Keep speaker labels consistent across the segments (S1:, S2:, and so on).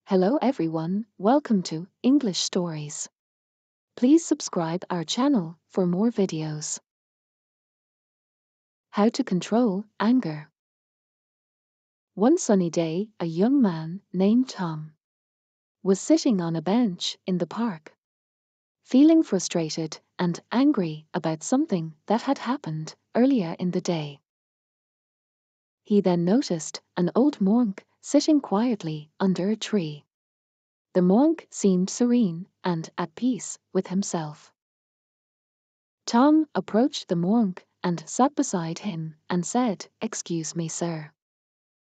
S1: Hello everyone, welcome to English Stories. Please subscribe our channel for more videos. How to control anger. One sunny day, a young man named Tom was sitting on a bench in the park, feeling frustrated and angry about something that had happened earlier in the day. He then noticed an old monk sitting quietly under a tree. The monk seemed serene and at peace with himself. Tom approached the monk and sat beside him and said, "Excuse me, sir.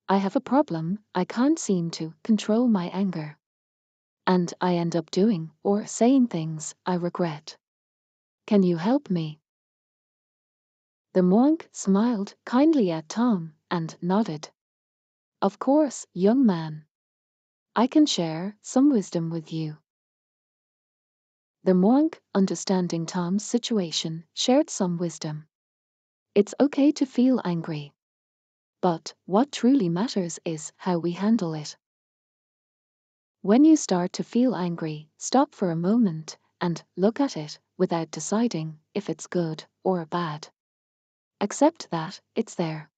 S1: I have a problem. I can't seem to control my anger. And I end up doing or saying things I regret. Can you help me?" The monk smiled kindly at Tom and nodded. "Of course, young man. I can share some wisdom with you." The monk, understanding Tom's situation, shared some wisdom. It's okay to feel angry. But what truly matters is how we handle it. When you start to feel angry, stop for a moment and look at it without deciding if it's good or bad. Accept that it's there.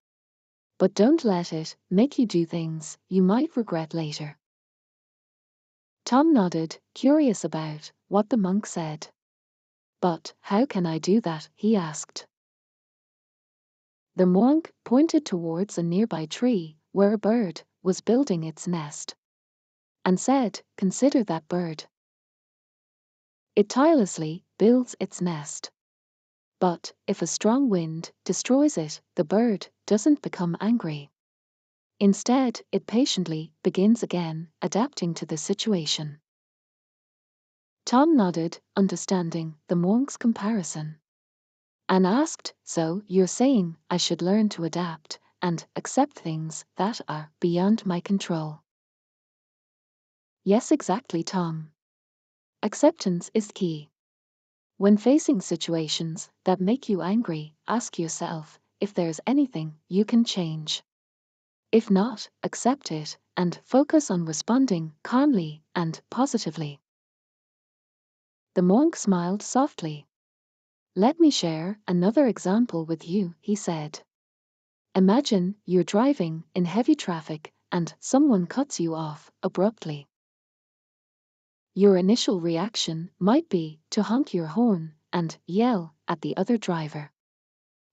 S1: But don't let it make you do things you might regret later. Tom nodded, curious about what the monk said. "But how can I do that?" he asked. The monk pointed towards a nearby tree where a bird was building its nest, and said, "Consider that bird. It tirelessly builds its nest. But if a strong wind destroys it, the bird doesn't become angry. Instead, it patiently begins again, adapting to the situation." Tom nodded, understanding the monk's comparison, and asked, "So you're saying I should learn to adapt and accept things that are beyond my control?" "Yes, exactly, Tom. Acceptance is key. When facing situations that make you angry, ask yourself if there's anything you can change. If not, accept it and focus on responding calmly and positively." The monk smiled softly. "Let me share another example with you," he said. "Imagine you're driving in heavy traffic and someone cuts you off abruptly. Your initial reaction might be to honk your horn and yell at the other driver.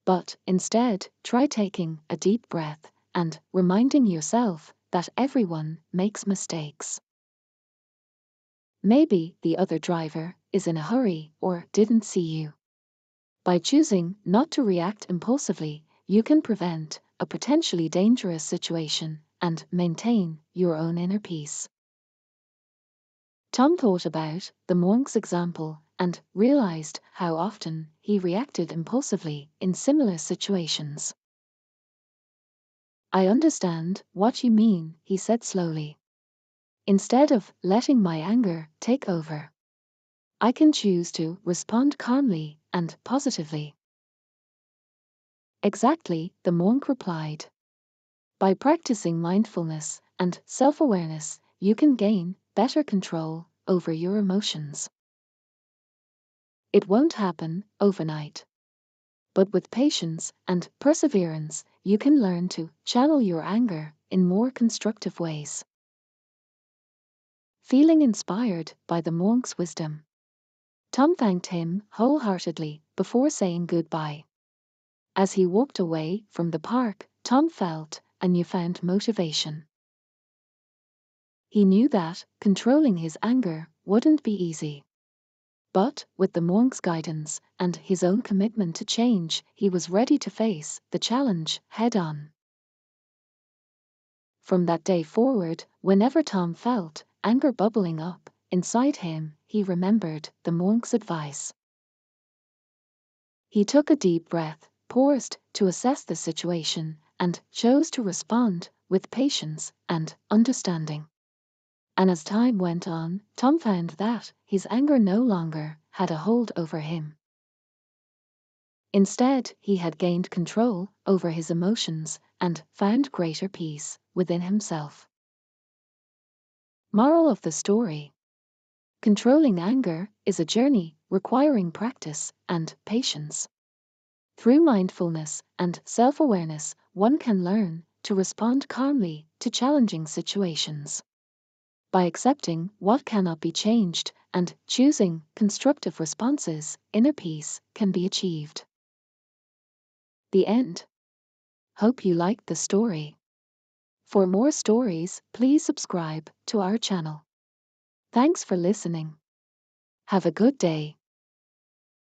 S1: But instead, try taking a deep breath and reminding yourself that everyone makes mistakes. Maybe the other driver is in a hurry or didn't see you. By choosing not to react impulsively, you can prevent a potentially dangerous situation and maintain your own inner peace." Tom thought about the monk's example and realized how often he reacted impulsively in similar situations. "I understand what you mean," he said slowly. "Instead of letting my anger take over, I can choose to respond calmly and positively." "Exactly," the monk replied. "By practicing mindfulness and self-awareness, you can gain better control over your emotions. It won't happen overnight. But with patience and perseverance, you can learn to channel your anger in more constructive ways." Feeling inspired by the monk's wisdom, Tom thanked him wholeheartedly before saying goodbye. As he walked away from the park, Tom felt a newfound motivation. He knew that controlling his anger wouldn't be easy. But with the monk's guidance and his own commitment to change, he was ready to face the challenge head-on. From that day forward, whenever Tom felt anger bubbling up inside him, he remembered the monk's advice. He took a deep breath, paused to assess the situation, and chose to respond with patience and understanding. And as time went on, Tom found that his anger no longer had a hold over him. Instead, he had gained control over his emotions and found greater peace within himself. Moral of the story: controlling anger is a journey requiring practice and patience. Through mindfulness and self-awareness, one can learn to respond calmly to challenging situations. By accepting what cannot be changed and choosing constructive responses, inner peace can be achieved. The end. Hope you liked the story. For more stories, please subscribe to our channel. Thanks for listening. Have a good day.